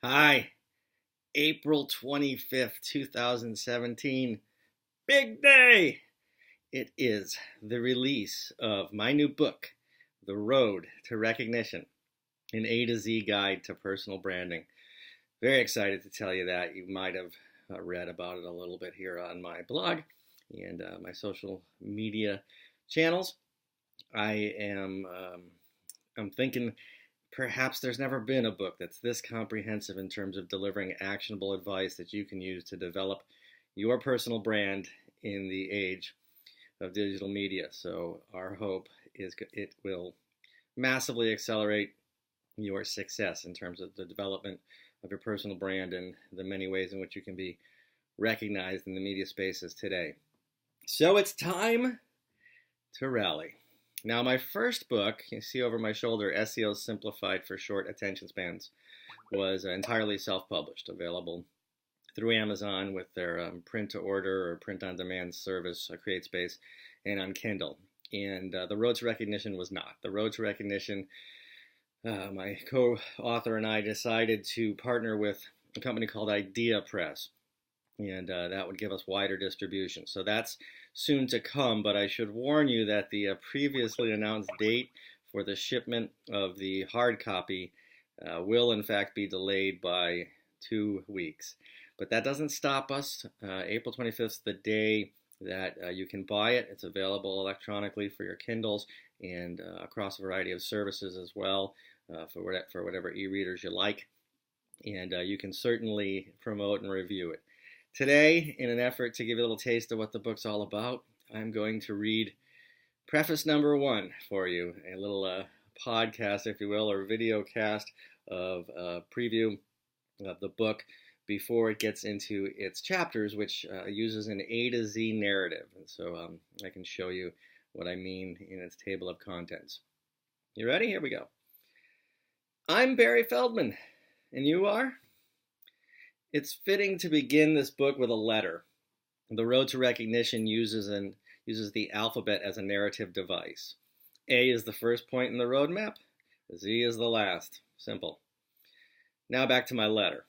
Hi, April 25th, 2017. Big day! It is the release of my new book, The Road to Recognition, an A to Z guide to personal branding. Very excited to tell you that. You might have read about it a little bit here on my blog and my social media channels. I'm thinking perhaps there's never been a book that's this comprehensive in terms of delivering actionable advice that you can use to develop your personal brand in the age of digital media. So our hope is it will massively accelerate your success in terms of the development of your personal brand and the many ways in which you can be recognized in the media spaces today. So it's time to rally. Now, my first book, you see over my shoulder, SEO Simplified for Short Attention Spans, was entirely self-published, available through Amazon with their print-to-order or print-on-demand service, CreateSpace, and on Kindle. And The Road to Recognition was not. The Road to Recognition, my co-author and I decided to partner with a company called Idea Press, and that would give us wider distribution. So that's soon to come, but I should warn you that the previously announced date for the shipment of the hard copy will in fact be delayed by 2 weeks. But that doesn't stop us. April 25th is the day that you can buy it. It's available electronically for your Kindles and across a variety of services as well for whatever e-readers you like. And you can certainly promote and review it. Today, in an effort to give you a little taste of what the book's all about, I'm going to read preface number 1 for you, a little podcast, if you will, or video cast of a preview of the book before it gets into its chapters, which uses an A to Z narrative. And so I can show you what I mean in its table of contents. You ready? Here we go. I'm Barry Feldman, and you are? It's fitting to begin this book with a letter. The Road to Recognition uses the alphabet as a narrative device. A is the first point in the roadmap. Z is the last. Simple. Now back to my letter.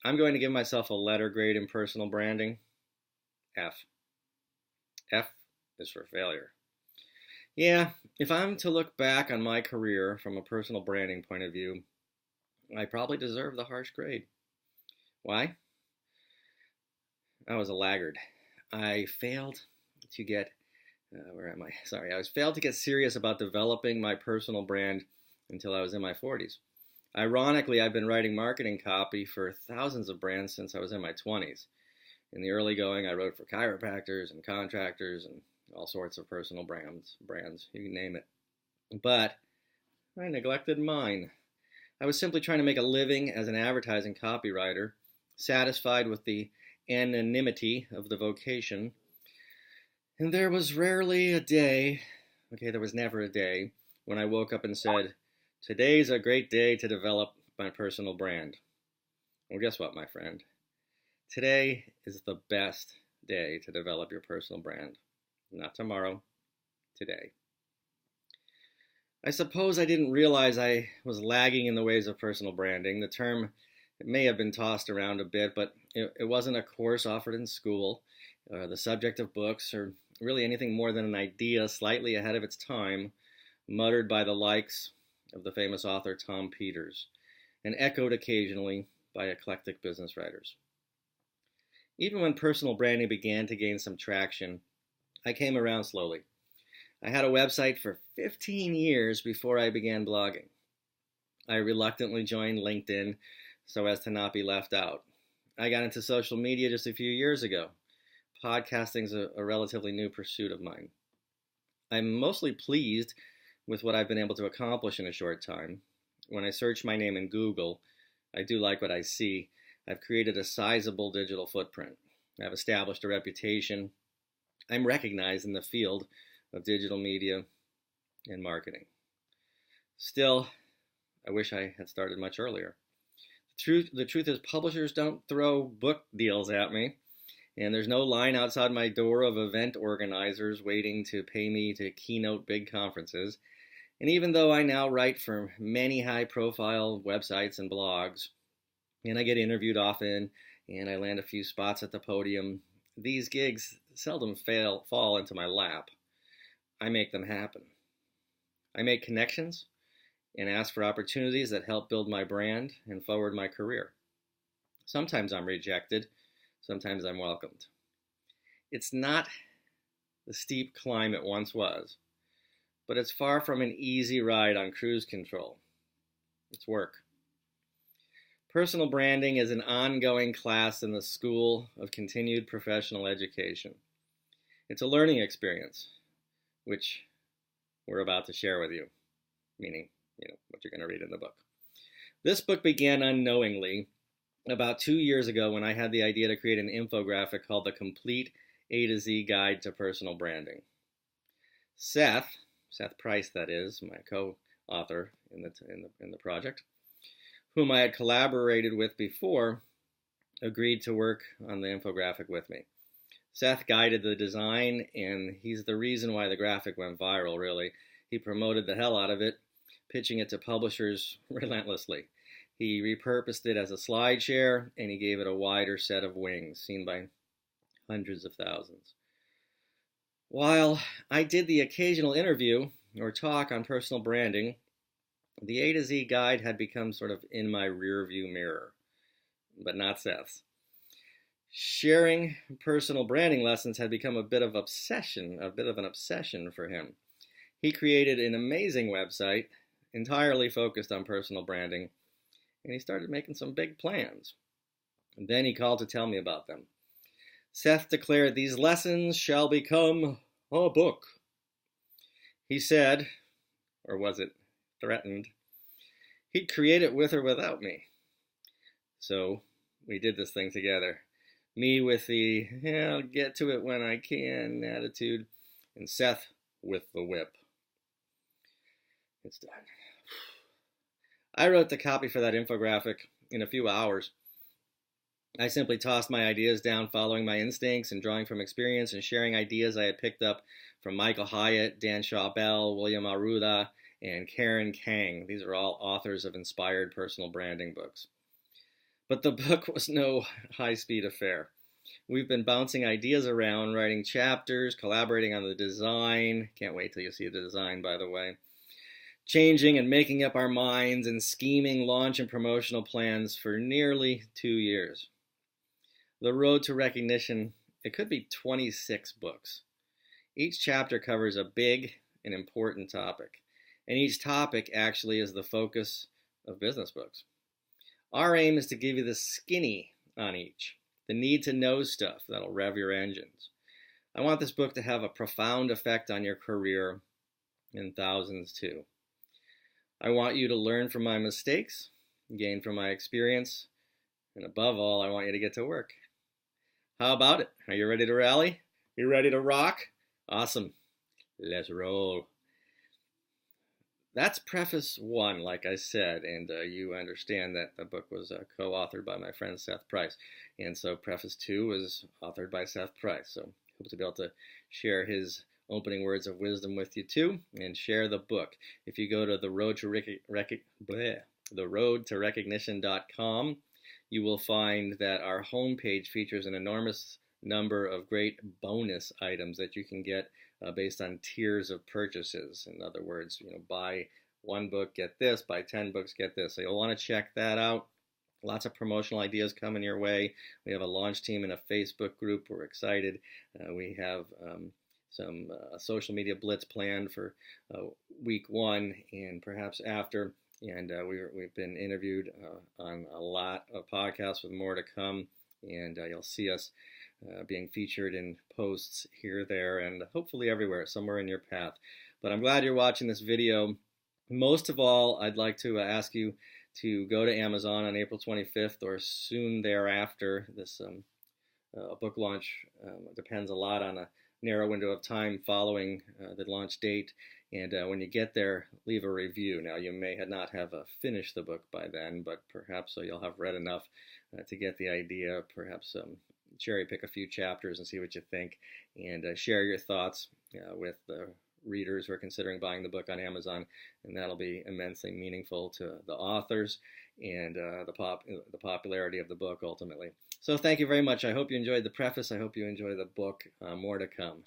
I'm going to give myself a letter grade in personal branding. F. F is for failure. Yeah, if I'm to look back on my career from a personal branding point of view, I probably deserve the harsh grade. Why? I was a laggard. I failed to get, failed to get serious about developing my personal brand until I was in my 40s. Ironically, I've been writing marketing copy for thousands of brands since I was in my 20s. In the early going, I wrote for chiropractors and contractors and all sorts of personal brands, you can name it. But I neglected mine. I was simply trying to make a living as an advertising copywriter, satisfied with the anonymity of the vocation. And there was never a day when I woke up and said, today's a great day to develop my personal brand. Well, guess what, my friend? Today is the best day to develop your personal brand. Not tomorrow, today. I suppose I didn't realize I was lagging in the ways of personal branding. The term may have been tossed around a bit, but it wasn't a course offered in school, or the subject of books, or really anything more than an idea slightly ahead of its time, muttered by the likes of the famous author Tom Peters, and echoed occasionally by eclectic business writers. Even when personal branding began to gain some traction, I came around slowly. I had a website for 15 years before I began blogging. I reluctantly joined LinkedIn so as to not be left out. I got into social media just a few years ago. Podcasting's a relatively new pursuit of mine. I'm mostly pleased with what I've been able to accomplish in a short time. When I search my name in Google, I do like what I see. I've created a sizable digital footprint. I've established a reputation. I'm recognized in the field of digital media and marketing. Still, I wish I had started much earlier. The truth is publishers don't throw book deals at me, and there's no line outside my door of event organizers waiting to pay me to keynote big conferences. And even though I now write for many high-profile websites and blogs, and I get interviewed often, and I land a few spots at the podium. These gigs seldom fall into my lap. I make them happen. I make connections and ask for opportunities that help build my brand and forward my career. Sometimes I'm rejected, sometimes I'm welcomed. It's not the steep climb it once was, but it's far from an easy ride on cruise control. It's work. Personal branding is an ongoing class in the School of Continued Professional Education. It's a learning experience, which we're about to share with you, meaning, what you're going to read in the book. This book began unknowingly about 2 years ago when I had the idea to create an infographic called The Complete A to Z Guide to Personal Branding. Seth Price, that is, my co-author in the project, whom I had collaborated with before, agreed to work on the infographic with me. Seth guided the design, and he's the reason why the graphic went viral, really. He promoted the hell out of it, pitching it to publishers relentlessly. He repurposed it as a slide share, and he gave it a wider set of wings, seen by hundreds of thousands. While I did the occasional interview or talk on personal branding, the A to Z guide had become sort of in my rearview mirror, but not Seth's. Sharing personal branding lessons had become a bit of an obsession for him. He created an amazing website entirely focused on personal branding, and he started making some big plans. And then he called to tell me about them. Seth declared, "These lessons shall become a book." He said, or was it threatened, he'd create it with or without me. So we did this thing together. Me with the, I'll get to it when I can attitude, and Seth with the whip. It's done. I wrote the copy for that infographic in a few hours. I simply tossed my ideas down, following my instincts and drawing from experience and sharing ideas I had picked up from Michael Hyatt, Dan Shaw-Bell, William Arruda, and Karen Kang. These are all authors of inspired personal branding books. But the book was no high-speed affair. We've been bouncing ideas around, writing chapters, collaborating on the design. Can't wait till you see the design, by the way. Changing and making up our minds and scheming launch and promotional plans for nearly 2 years. The road to recognition, it could be 26 books. Each chapter covers a big and important topic, and each topic actually is the focus of business books. Our aim is to give you the skinny on each, the need-to-know stuff that'll rev your engines. I want this book to have a profound effect on your career, and thousands too. I want you to learn from my mistakes, gain from my experience, and above all, I want you to get to work. How about it? Are you ready to rally? You ready to rock? Awesome. Let's roll. That's preface 1, like I said, and you understand that the book was co-authored by my friend Seth Price. And so preface 2 was authored by Seth Price. So hope to be able to share his opening words of wisdom with you too, and share the book. If you go to theroadtorecognition.com, you will find that our homepage features an enormous number of great bonus items that you can get based on tiers of purchases. In other words, buy 1 book, get this, buy 10 books, get this. So you'll want to check that out. Lots of promotional ideas coming your way. We have a launch team and a Facebook group. We're excited. We have some social media blitz planned for week 1 and perhaps after. And we've been interviewed on a lot of podcasts with more to come. And you'll see us being featured in posts here, there, and hopefully everywhere, somewhere in your path. But I'm glad you're watching this video. Most of all, I'd like to ask you to go to Amazon on April 25th or soon thereafter. This book launch depends a lot on a narrow window of time following the launch date. And when you get there, leave a review. Now, you may not have finished the book by then, but perhaps you'll have read enough to get the idea. Perhaps cherry pick a few chapters and see what you think, and share your thoughts with the readers who are considering buying the book on Amazon, and that'll be immensely meaningful to the authors and the popularity of the book ultimately. So thank you very much. I hope you enjoyed the preface. I hope you enjoy the book. More to come.